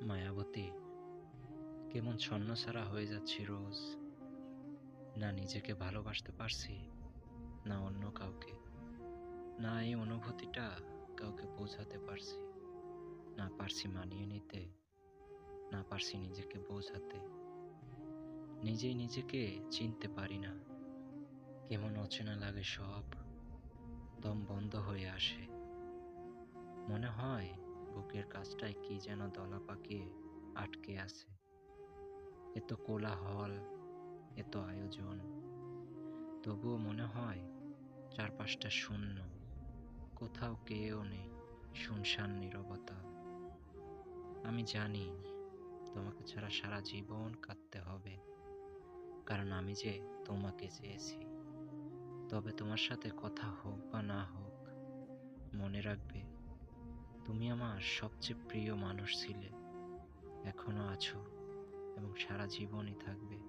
মায়াবতী, কেমন ছন্নছাড়া হয়ে যাচ্ছি রোজ। না নিজেকে ভালোবাসতে পারছি, না অন্য কাউকে। না এই অনুভূতিটা কাউকে বোঝাতে পারছি। না পারছি মানিয়ে নিতে, না পারছি নিজেকে বোঝাতে। নিজেই নিজেকে চিনতে পারি না। কেমন অচেনা লাগে সব, দম বন্ধ হয়ে আসে। মনে হয় বুকের কাছটায় কি যেন দলা পাকিয়ে আটকে আছে। এত কোলাহল, এত আয়োজন, তবুও মনে হয় চারপাশটা শূন্য। কোথাও কেউ নেই, শুনশান নীরবতা। আমি জানি তোমাকে ছাড়া সারা জীবন কাঁদতে হবে, কারণ আমি যে তোমাকে চেয়েছি। তবে তোমার সাথে কথা হোক বা না হোক, মনে রাখবে তুমি আমার সবচেয়ে প্রিয় মানুষ ছিলে, এখনো আছো এবং সারা জীবনই থাকবে।